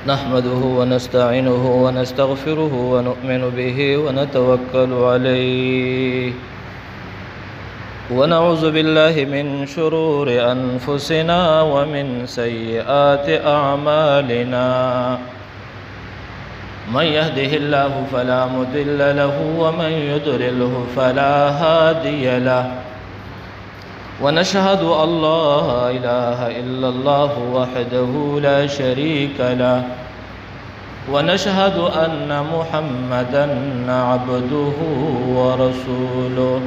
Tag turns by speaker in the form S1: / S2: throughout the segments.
S1: نحمده ونستعينه ونستغفره ونؤمن به ونتوكل عليه ونعوذ بالله من شرور أنفسنا ومن سيئات أعمالنا من يهده الله فلا مضل له ومن يضلله فلا هادي له ونشهد أن لا إله إلا الله وحده لا شريك له ونشهد أن محمدًا عبده ورسوله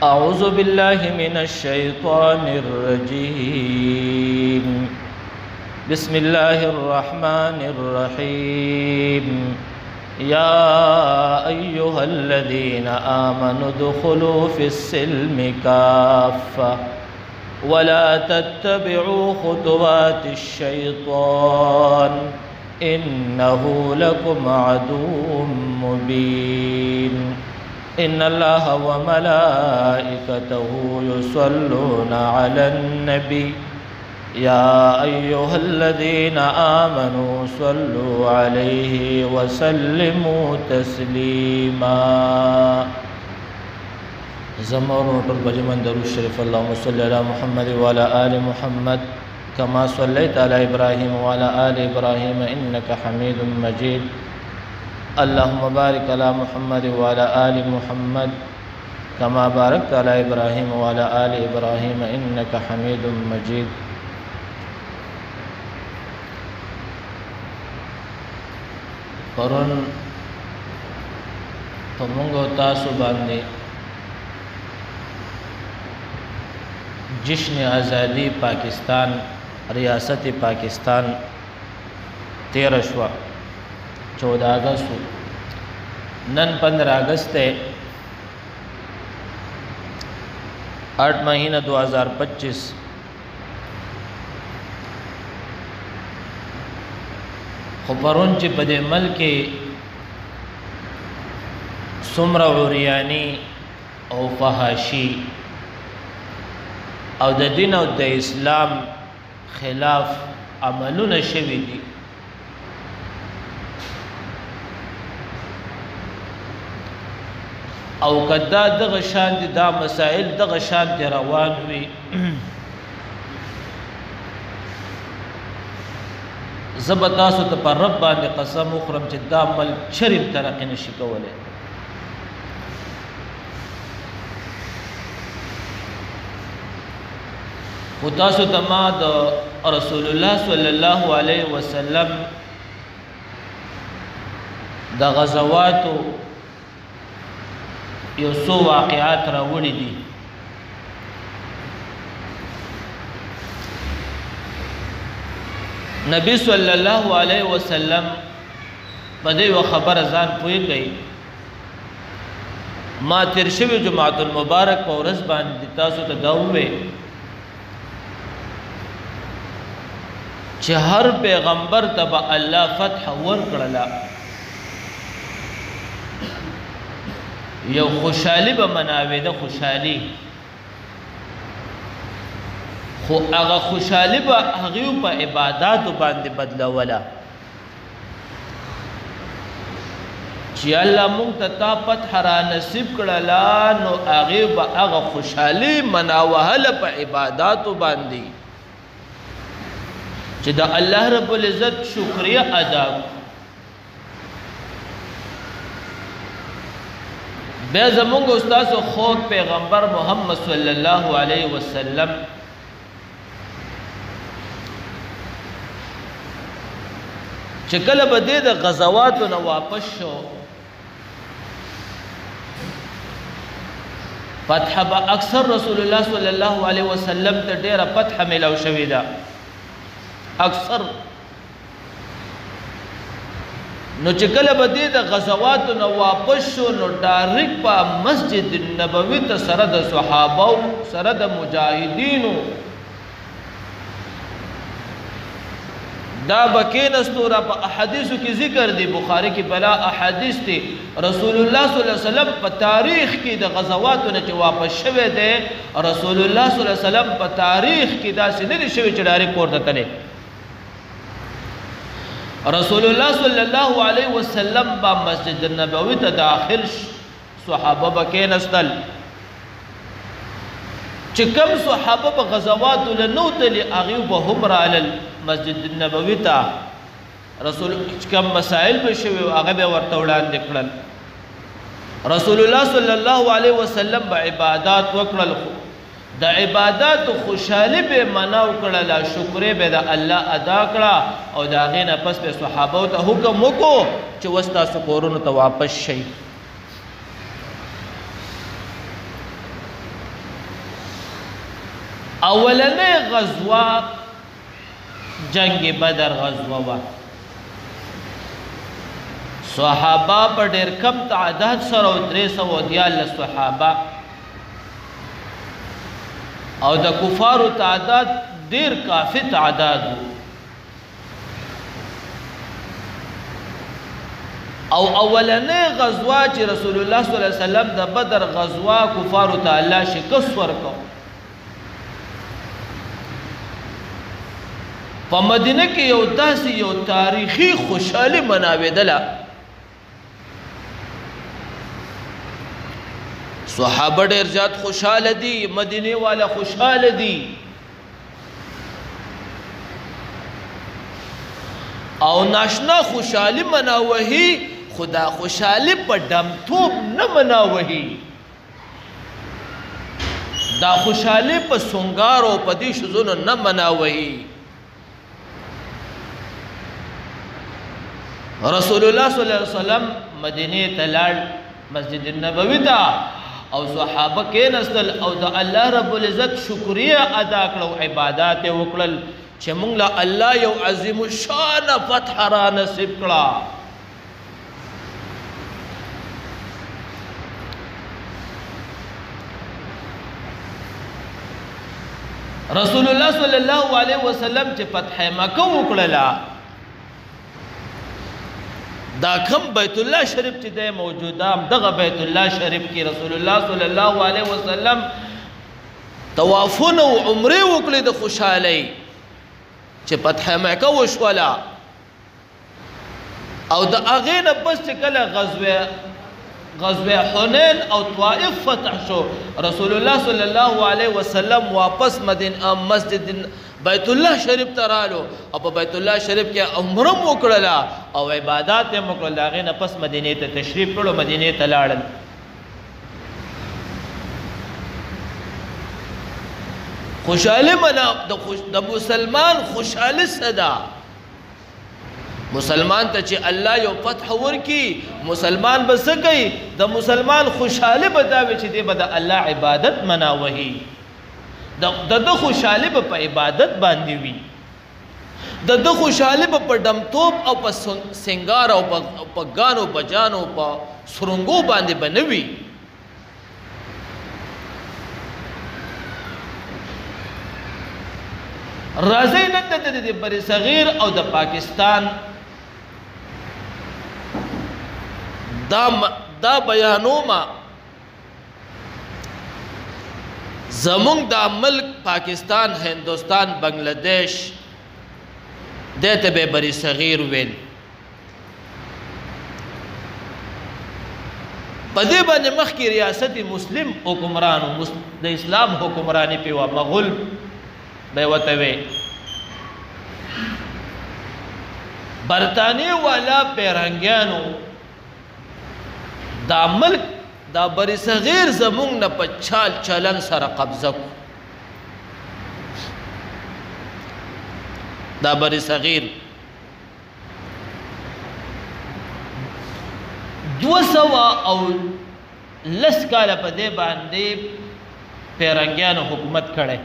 S1: أعوذ بالله من الشيطان الرجيم بسم الله الرحمن الرحيم يا أيها الذين آمنوا ادخلوا في السلم كافة ولا تتبعوا خطوات الشيطان إنه لكم عدو مبين إن الله وملائكته يصلون على النبي يا أيها الذين آمنوا صلوا عليه وسلموا تسليما زمروا طلب من درود الشريف اللهم صل على محمد وعلى آل محمد كما صليت على إبراهيم وعلى آل إبراهيم إنك حميد مجيد اللهم بارك على محمد وعلى آل محمد كما باركت على إبراهيم وعلى آل إبراهيم إنك حميد مجيد پرون پمونگو تاسو باندې جشن آزادی پاکستان ریاست پاکستان 13 شوا 14 اگست نن 15 اگست 8 مہینہ 2025 خبرون چې په دې ملک څومره عریانی او فحاشي او د دین او د اسلام خلاف عملونه شوي دي او کدا دغه شان دي دا مسائل دغه شان دي روان وي زبتاسو ته پر رب باندې قسم وخورم چې دا عمل شرم ترقی نشي کولای خو تاسو ته ما د رسول الله صلی الله علیه وسلم د غزواتو یو څو واقعات راوړي دي نبی صلی الله علیه وسلم په دې خبر ځان پوي کوي ما تیر شوی جمعۃ المبارک په ورځ باندې تاسو ته دا وې چې هر پیغمبر ته الله فتح ورکړلا یو خوشحالي به مناوي ده خوشحالي خو هغه خوشحالي به هغه په عبادت باندې بدلوله چې الله مونږ ته فتح را نصیب کړلا نو هغه به هغه خوشحالي مناوهله په عبادت باندې چې د الله رب العزت شکریا ادا بیا زمونږ استاد خو پیغمبر محمد صلی الله علیه وسلم چې کله به د غزواتو نه واپس شو فتح به اکثر رسول الله صلی الله علیه وسلم ته ډیره فتح ملو شوې ده اکثر نو چې کله به د غزواتو نه واپس شو نو ډایرک په مسجد نبوي ته سره د صحابه سره د مجاهدینو دا بکین استورا په احادیثو کې ذکر دی بخاری کې بلا احادیث دي رسول الله صلی الله علیه وسلم په تاریخ کې د غزواتو نه چې واپس شوه دی رسول الله صلی الله علیه وسلم په تاریخ کې دا څه نه شوی چې ډایرک ورته تللی رسول الله صلی الله علیه وسلم با مسجد النبوی ته داخل صحابه به کېناستل چې کوم صحابه به غزوات لنو تلي هغوی به هم رالل مسجد النبوي ته رسول کوم مسائل به شوي هغه به ورته وړاندې کړل رسول الله صلی الله علیه وسلم به عبادات وکړل د عبادت خوشحالي به مناو کړل شکرې به د الله ادا کړه او د هغې نه پس به صحابو ته حکم وکړو چې اوس تاسو کورونو ته واپس شئ اولنې غزوه جنگ بدر غزوه وه صحابه په ډېر کم تعداد سره 314 صحابه او د کفارو تعداد ډېر کافي تعداد او اولنې غزوه چې رسول الله صلی الله علیه وسلم د بدر غزوه کفارو ته الله شکست ورکړ په مدینه کې یو داسې یو تاریخي خوشحالي مناوېدله صحابه ډېر زیات خوشحاله دي مدینه والا خوشحاله دي او ناشنا خوشحالي مناوهي خدا خوشحالي په ډمتوب نه مناوهي دا خوشحالي په سونګار او په دې شزونو نه مناوهي رسول الله صلی الله علیه وسلم مدینه ته لاړ مسجد النبوي ته او صحابه کېناستل او د الله رب العزت شکریه ادا کړو عبادات یې وکړل چې موږ له الله یو عظیم الشان فتح را نصیب کړه رسول الله صلی الله علیه وسلم چې فتح مکه وکړله دا کم بیت الله شریف چې دی موجوده دغه بیت الله شریف کې رسول الله صلی الله علیه وسلم طوافونه او عمرې وکړې د خوشحالۍ چې فتح مکه وشوله او د هغې نه بس چې کله غزوه حنین او طائف فتح شو رسول الله صلی الله علیه وسلم واپس مسجد بیت الله شریف ته رالو او په بیت الله شریف کې عمره وکړله او عبادات یې وکړل د هغې نه پس مدینې ته تشریف کړو مدینې ته لاړل خوشحالي منا د مسلمان خوشحالي څه ده مسلمان ته چې الله یو فتح ورکي مسلمان به څه کوي د مسلمان خوشحالي به دا وي چې دی به د الله عبادت مناوهي د خوشحالي به په عبادت باندې وي د خوشحالي به په ډمتوب او په سنگار او په ګانو بجانو په سرنګو باندې به نه وي راځئ نن د بر صغیر او د پاکستان دا بیانوما زمونږ دا ملک پاکستان هندوستان بنگلادیش دته به بر صغیر ویل په دې باندې مخکې ریاست مسلم حکمرانو د اسلام حکمرانی په مغول به وته وي برطانیې والا پیرنګیانو دا ملک دا بر صغیر زمونږ نه په چال چلن سره قبضه کو دا بر صغیر 210 کاله په دې باندې پیرنګیانو حکومت کړی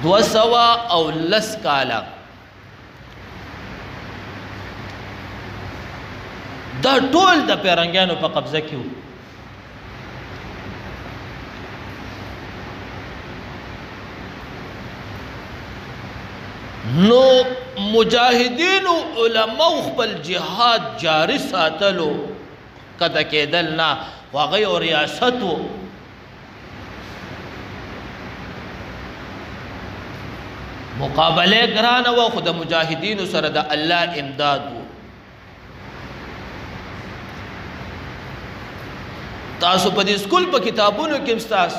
S1: 210 کاله دا ټول د پیرنګیانو په قبضه کې وو نو مجاهدین او علماء خپل جهاد جاری ساتلو کده کېدل نه هغه او ریاست وو مقابله ګرانه وه خو د مجاهدینو سره د الله امداد و. تاسو په دې سکول په کتابونو کې استاد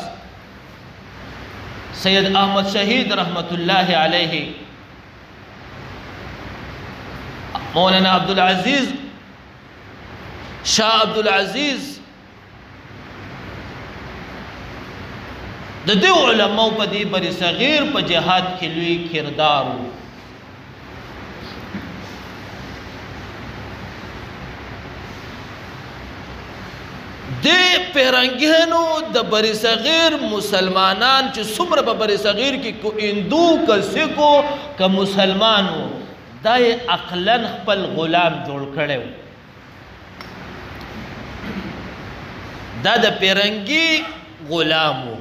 S1: سید احمد شهید رحمت الله علیه، مولانا عبدالعزیز شاه عبدالعزیز د دې علماء په دې بر صغیر په جهاد کې لوی کردار و. د پیرنګیانو د بر صغیر مسلمانان چې څومره په بر صغیر کې کو هندو که سکو که مسلمانو دا یې عقلا خپل غلام جوړ کړی و. دا د پیرنګي غلام و.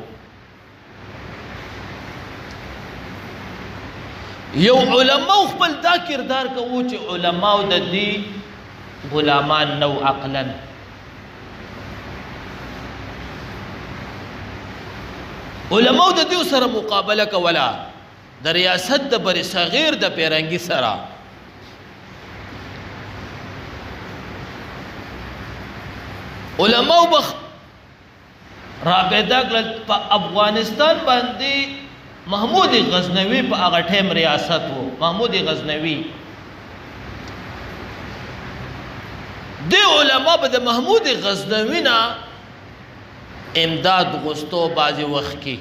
S1: یو علماء خپل دا کردار کوو چې علماء د دې غلامان نو عقلا. علماء د دې سره مقابله کوله د ریاست د بر صغیر د پیرنګي سره. علماء بخ رابطه کړل په افغانستان باندې. محمود غزنوی په هغه ټیم ریاست وو. محمود غزنوی د علماء په د محمود غزنوی نه امداد غوښتو بعضې وخت کې.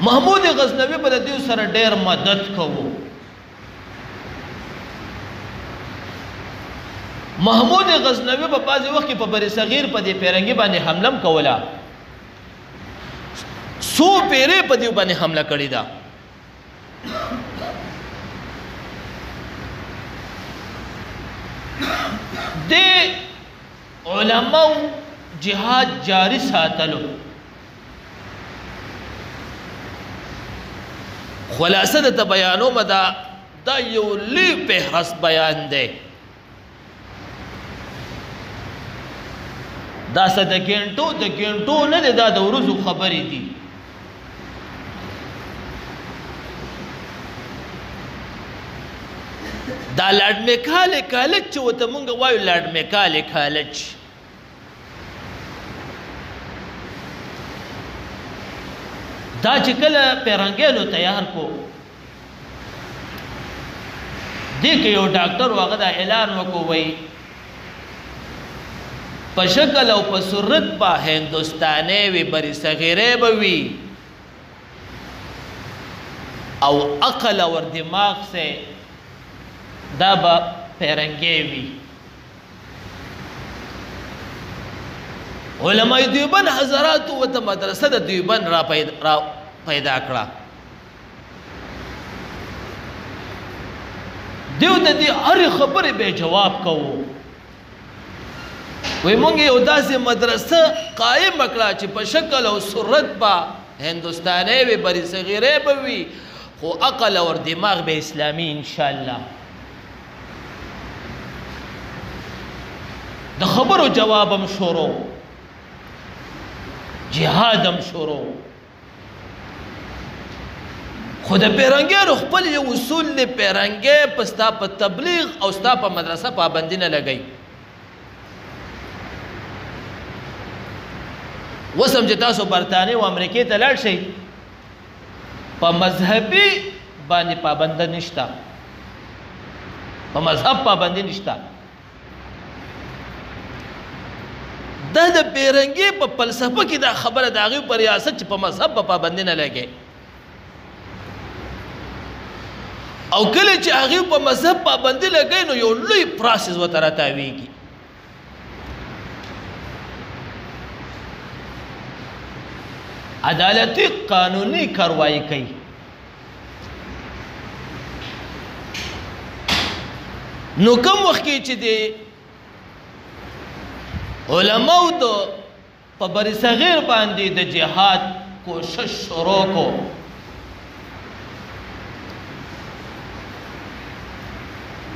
S1: محمود غزنوی په د دې سره ډېر مدد کوو. محمود غزنوی په بعضې وخت کې په بر صغیر په دې پیرنګي باندې حمله هم کوله. سو پیرې په دې باندې حمله کړې ده. د علماء جهاد جاری ساتلو. خلاصه د بیانو مدا دا یو لوی فهرست بیان دی. دا څه د ګنټو نه دی، دا د ورځو خبرې دي. دا لاډ میکالې کالج چې ورته مونږ وایو لاډ میکالې کالج، دا چې کله پیرنګیانو تیار کو دې کې یو ډاکټر هغه دا اعلان وکړو وایي په شکل او په صورت به هندوستاني وي، بر صغیرې به وي او عقل او دماغ سے دا به پیرنګی وي. علماء دیوبند حضراتو ورته مدرسه د دیوبند را پیدا کړه. دیو د دې هرې خبرې به جواب کوو. وی مونږ یو داسې مدرسه قائم کړه چې په شکل او صورت به هندوستاني وي، بر صغیرې به وي، خو عقل او دماغ به اسلامي انشاءالله. د خبرو جوابم شروع، جهادم شروع. خو د پیرنګیانو خپل یو اصول دی، پیرنګی په ستا په تبلیغ او ستا په مدرسه پابندي نه لګوي. اوس هم چې تاسو برطانیې او امریکې ته لاړ شئ په مذهبي باندې پابنده نشته، په مذهب پابندي نشته. دا د پیرنګي په فلسفه کې دا خبره د هغوی په ریاست چې په مذهب په پابندي نه لګي، او کله چې هغوی په مذهب پابندي لګي نو یو لوی پروسس ورته راتاویږي. عدالتي قانوني کاروایی کوي. نو کوم وخت کې چې دی علماء د په بر صغیر باندې د جهاد کوشش شروع کو،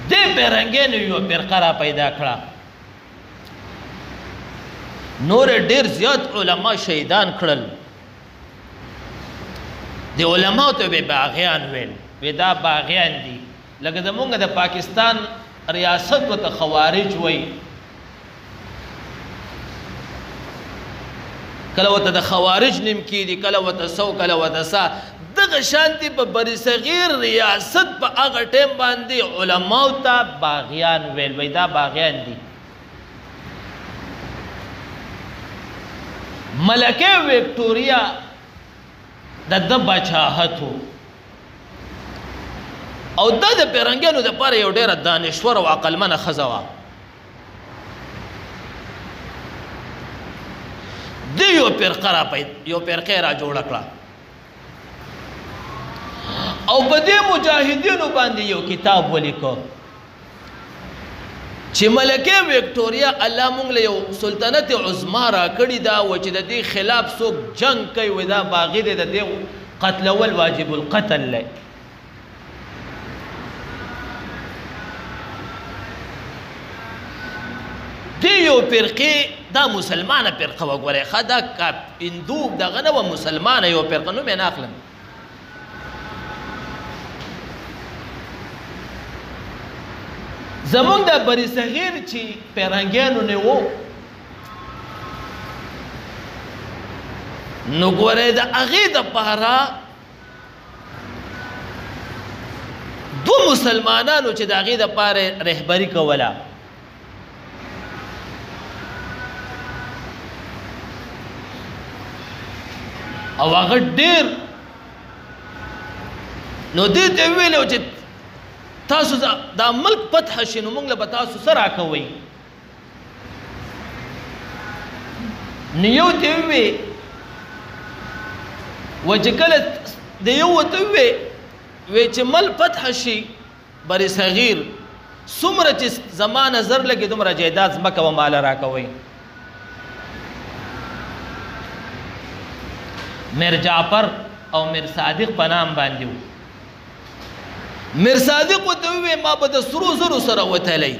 S1: د پیرنګیانو یو فرقه را پیدا کړه. نور ډیر زیات علما شهیدان کړل. د د علماو ته به باغیان ویل وی دا باغیان دي لکه زمونږ د پاکستان ریاست ورته خوارج وی کله ورته د خوارج نیم کېدي کله ورته سو کله ورته سا دغه شانتي په بر صغیر ریاست په هغه ټیم باندې علماو ته باغیان ویل وی دا باغیان دي ملکه وکټوریا د بچاهتو او د پیرنګانو د پاره یو ډیره دانشور او عقلمنه ښځه وه د یو فرقه را جوړه کړه او په دې مجاهدینو باندې یو کتاب ولیکو چې ملکه وکټوریا الله مونږ له یو سلطنت عظما را کړې ده و چې د دې خلاف څوک جنگ کوي و دا باغی دی د دې قتلول واجب القتل دی دی یو فرقې دا مسلمانه فرقه وګورئ ښه دا هندو دغه نه وه مسلمانه یو فرقه نوم یې نه اخلم زمونږ د بری صغیر چې پیرنګیانو نه وو نو ګورئ د هغې دپاره دو مسلمانانو چې د هغې دپاره رهبري کوله او هغه ډېر نو دې ته ویلو چې تاسو دا ملک فتح شي نو موږ له به تاسو څه راکوئ نو یو ته ووی و چې کله د یو ورته ووی چې مل فتح شي بر صغیر څومره چې زما نظر لګي دومره جایداد ځمکه به ماله راکوئ میر جعفر او میر صادق په نام باندې و میر صادق ورته ووی ما به د سرو زرو سره وتلی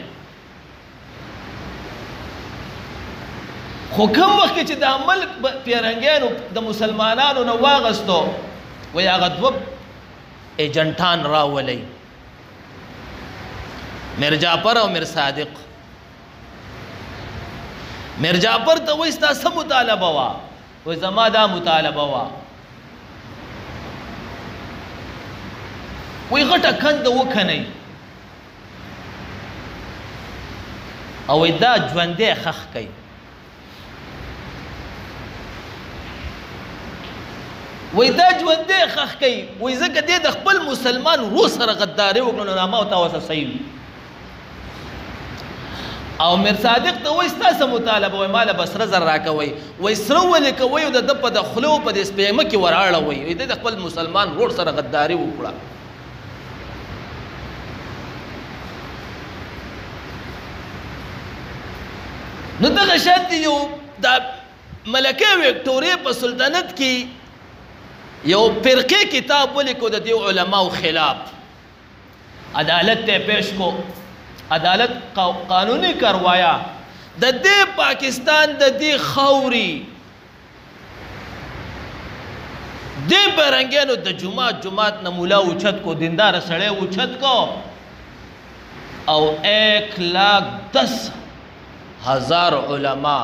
S1: خو کوم وخت کې چې دا ملک پیرنګیانو د مسلمانانو نه واغستو وایي هغه دوه ایجنټان راولئ میر جعفر او میر صادق میر جعفر ته وایي ستا څه مطالبه وه وایي زما دا مطالبه وه وی غټه کنده وکنئ او وی دا ژوندی خښ کوي وی دا ژوندی خښ کوي وی ځکه دې د خپل مسلمان ورور سره غداري وکړه نو ما ورته اوسه صحیح او میر صادق ته وایي ستا څه مطالبه وایي ما له به سره زر راکوئ وایي سره ولې کوئ او د ده په د خولو په دې سپېمه کې ور اړوئ وایي د خپل مسلمان ورور سره غداري وکړه نو دغه شانتې یو دا ملکه وکټوریا په سلطنت کې یو فرقې کتاب ولیکو د دې علماو خلاف عدالت ته پیش کو عدالت قانوني کروایا د دې پاکستان د دې خاوري دې برنګیانو د جماعت نه مولا اوچت کو دیندار سړی اوچت کو او 1,10,000 علما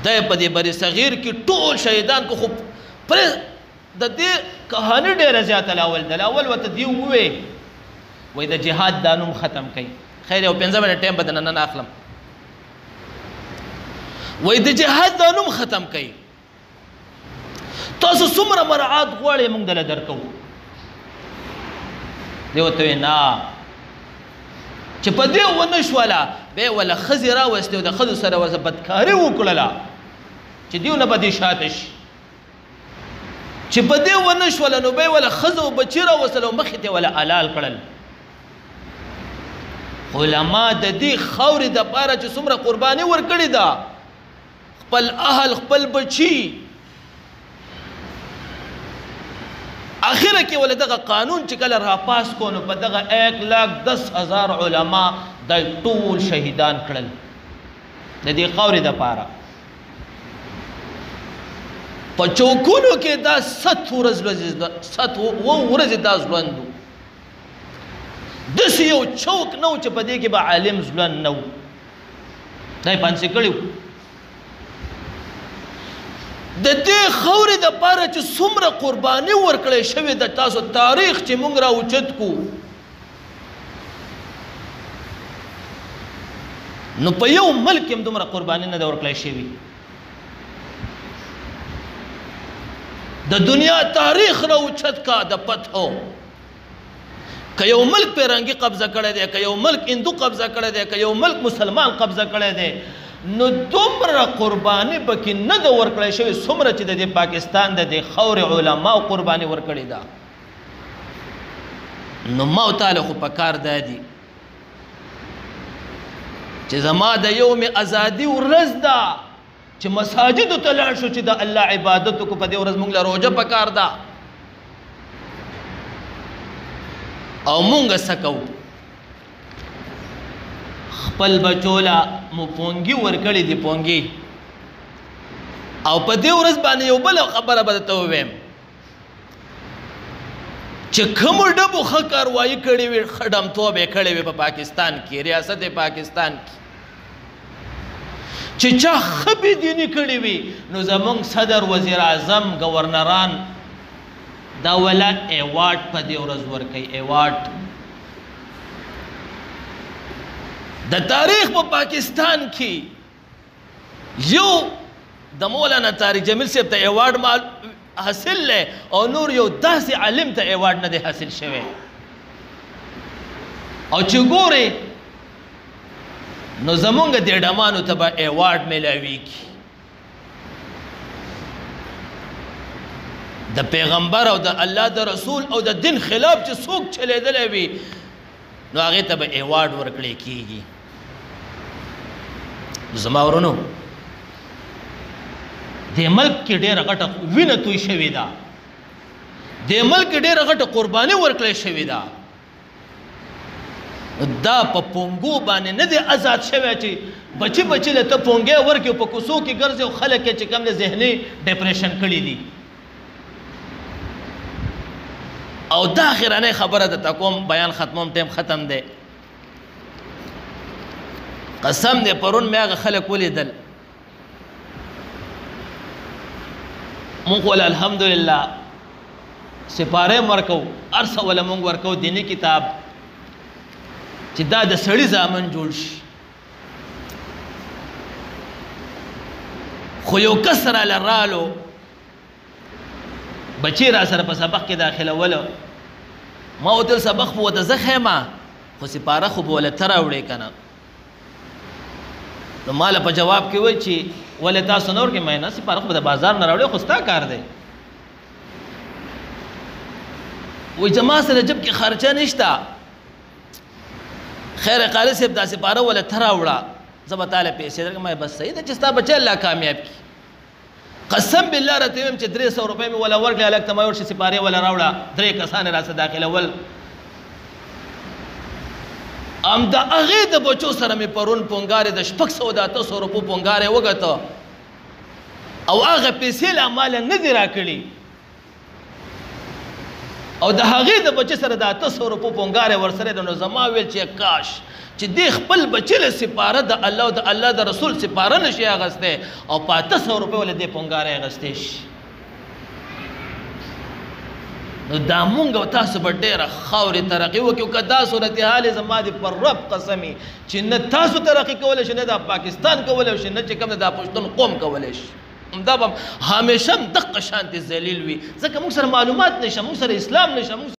S1: د په دې بری صغیر کې ټول شهیدان کو خو پر د دې کہانی ډیره زیاته لاول وته دی وای د جهاد دا نوم ختم کړي خیر یو 15 منټ ټایم بدن نه اخلم وای د جهاد دا نوم ختم کړي تاسو څومره مرعات غواړئ موږ دل درکو دی وته نه چې په دې ونه شوله به ولا خزي راوستي او د خزو سره وځ بدکاري وکړله چې دیونه به دې شاته شي چې په دې ونه شوله نو به ولا خزو بچی راوستلو مخې ته ولا حلال کړل علما د دې خاورې دپاره چې څومره قرباني ورکړې ده خپل اهل خپل بچي اخره کې ول دغه قانون چې کله را پاس کو نو په دغه 1,10,000 علما د ټول شهیدان کړل د دې خاورې دپاره په چوکونو کې دا 7 ورځې دا ځلوندو داسې یو چوک نه و چې په دې کې به عالم ځلوند نه و دا یې پانسې کړي وو د دې خاورې دپاره چې څومره قرباني ورکړی شوې ده تاسو تاریخ چې موږ راوچت کو نو په یو ملک هم دومره قرباني نه ده ورکړی شوي د دنیا تاریخ راوچت کا د فتحو که یو ملک پیرنګي قبضه کړی دی که یو ملک هندو قبضه کړی دی که یو ملک مسلمان قبضه کړی دی نو دومره قرباني پکې نه ده ورکړی شوې څومره چې د دې پاکستان د دې خاورې علماو قرباني ورکړې ده نو ما او تعالی خو په کار دا دي چې زما د یوم ازادي ورځ ده چې مساجدو ته لاړ شو چې د الله عبادت کو په دې ورځ موږ له روژه په کار ده او مونږ څه کوو خپل بچوله مو پونګي ورکړي دي پونګي او په دې ورځ باندې یو بل خبره به درته ووایم چې کومو ډبو ښه کاروایي کړې وي ښه ډمتوب یې کړی وي په پاکستان کې ریاست پاکستان کې چې چا ښه بېدیني کړې وي نو زمونږ صدر وزیر اعظم گورنران دا ولا ایوارډ په دې ورځ ورکوي ایوارډ د تاریخ په پاکستان کې یو د مولانا طارق جمیل صاحب ته ایوارډ حاصل دی او نور یو داسې عالم ته ایوارډ نه دی حاصل شوی او چې ګورې نو زمونږ دې ډمانو ته به ایوارډ میلاویږي د پیغمبر او د الله د رسول او د دین خلاف چې څوک چلیدلی وي نو هغې ته به ایوارډ ورکړی کېږي زما ورونو دې ملک کې ډېره غټه وینه توی شوې ده دې ملک کې ډېره غټه قرباني ورکړی شوې ده دا په پونګو باندې نه دی آزاد شوی چې بچي بچي له ته پونګې ورکړي په کوڅو کې ګرځي او خلک یې چې کوم د ذهني ډپریشن کړي دي او دا اخرانه خبره د تکوم بیان ختموم ټیم ختم دی قسم دی پرون مې هغه خلک ولیدل مونږ ول الحمدلله سپاره ورکو ارسه ولا مونږ ورکو دینی کتاب چې دا د سړی زامن جوړ شي خو یو کسر لرالو بچی را سره په سبق کې داخله ولو ما ودل سبق په وته زخمه خو سپاره خو بوله تر وړې کنه نو مال په جواب کې وای چې ولې تاسو نور کې مې نه سپاره خو د بازار نه راوړې خو ستا کار دی وای جما سره جب کې خرچه نشتا خیر قاری صاحب دا سپاره ولې تر وړه زما تعالی پیسې درکمه بس صحیح ده چې ستا بچی الله کامیاب کی قسم بالله راته ویم چې 300 روپۍ مې ولا ورکړې الګ ته ما ورشي سپاره ولا راوړه درې کسان راسه داخله ول ام دا هغه د بچو سره مې پرون پونګارې د 600 روپو پونګارې وګټه او هغه پیسې له مال نه دی راکړي او د هغه د بچی سره د 800 روپو پونګارې ورسره د نو زما ویل چې کاش چې د خپل بچی له سپاره د الله او د الله د رسول سپاره نشي اغسته او 500 روپۍ ول د پونګارې اغسته شي نو دا مونږ او تاسو به ډېره خاورې ترقي وکړو که دا صورتحال زما د پر رب قسمي چې نه تاسو ترقي کولی شي نه د پاکستان کولی شي نه چې کوم د پښتون قوم کولی شي دا به همیشه دقه شانتې ذلیل وي ځکه موږ سره معلومات نشته موږ سره اسلام نشته